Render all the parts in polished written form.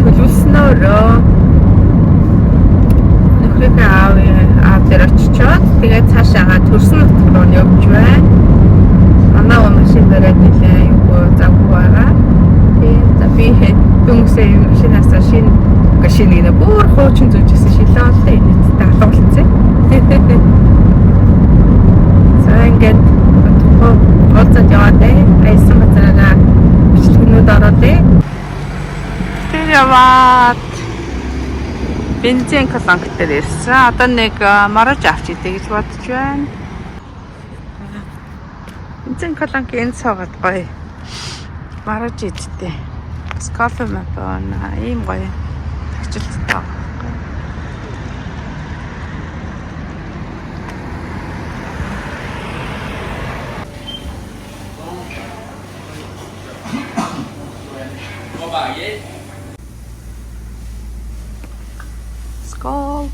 төлөвлснөөрөө нөхрийнхөө аав дээр очичоод тэгээд цаашаага төрсөн нутг руу явж байна. Манай машин дээр нэлээ юу завгүй байгаа. Тэгээд би дүнсээ машинаасаа шинэ бүр хуучин зүүжсэн шилээ оллоо энэтэй алуулцсан. За ингээд уулзаад яваад айсан газараа бичлэгнүүд ороод тэр яваад бензин колонк дээр ирсэн. Одоо нэг мараж авч идэ гэж бодож байна. Бензин колонк энэ суугаад гоё мараж идтээ. Бас кофе мапана ийм гоё тагжилттай. Skål.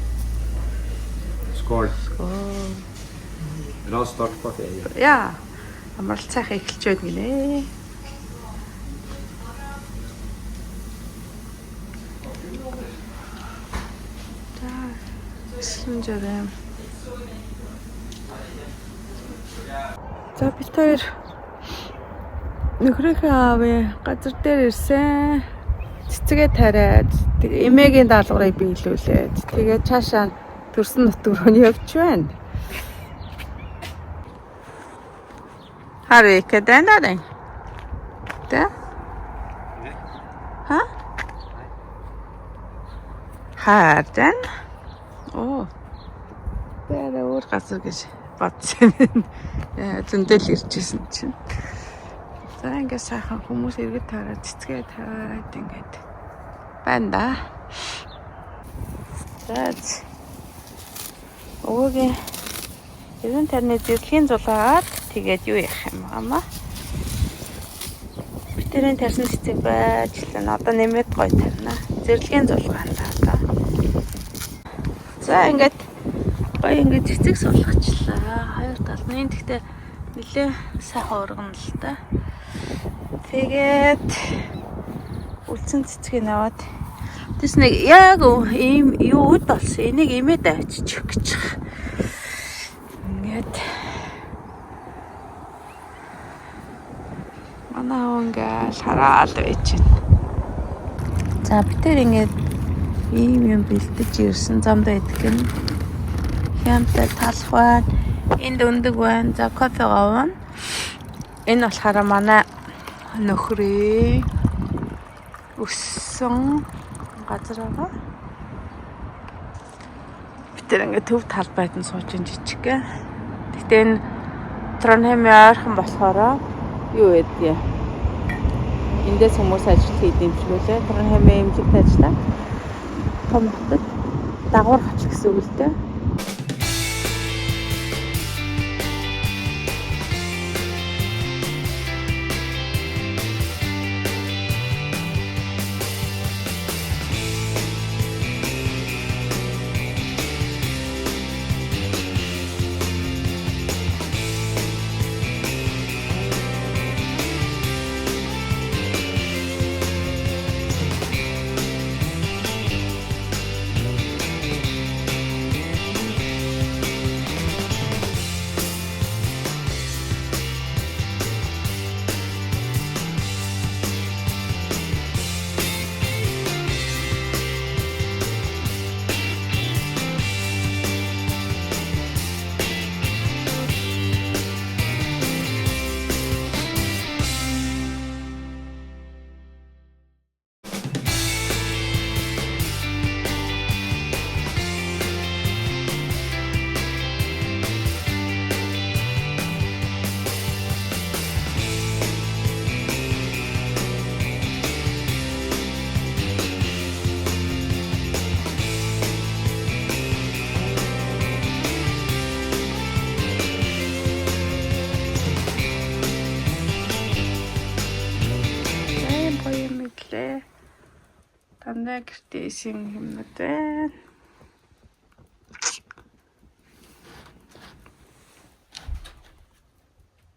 Skål. Skål. En også start på ferie. Ja, амралцаах эхэлж байна гинэ. За, сүнжээрээ. За бид хоёр нөхрийнхөө аавын газар дээр ирсэн. Цэцгээ тариад эмээгийн даалгаврыг биелүүлээд тэгээд цаашаа төрсөн нутг руу явж байна. Harry, què tenen? Тэ? Ха? Хардан? Оо. Тэр өөр газар гэж бодсон юм. Зөндөл ирчихсэн чинь. За ингээд сайхан хүмүүс иргэд тараад цэцгээ тавиад ингээд байна да. За. Өөгийн эргэн тойрны зэрлэгийн зулгаад тэгээд юу яах юм аа? Битэрийн тарьсан цэцэг байжлаа. Одоо нэмээд гоё тарина. Зэрлэгийн зулгаандаа одоо. За ингээд гоё ингээд цэцэг суулгачлаа. Хоёр тал нь тэгтээ нэлээ сайхан ургана л та. Тэгээд үлдсэн цэцгийг аваад тэс нэг яг ийм юу үд болсон. Энийг имээд авчиж гэж. Ингээд манай онгээл хараал байж байна. За бид тэр ингээд ийм юм бэлдэж ирсэн замд байдаг юм. Хямтай талах байна. Энд өндөг байна. За кофе гавна. Энэ болохоор манай нөхрөө өссөн газар байгаа. Бид тэр ингээд төв талбайд нь сууж ин жижиг. Гэтэ энэ Тронхеймын ойрхон болохоор юу гэдгийг эндээс хүмүүс ажил хийдэг юм шиг үлээ. Тронхеймын эмнэлэгт ажиллаа. Том хотод дагвар хоч гэсэн үг л дээ. Тандаа гэртээ исэн юмнууд байна.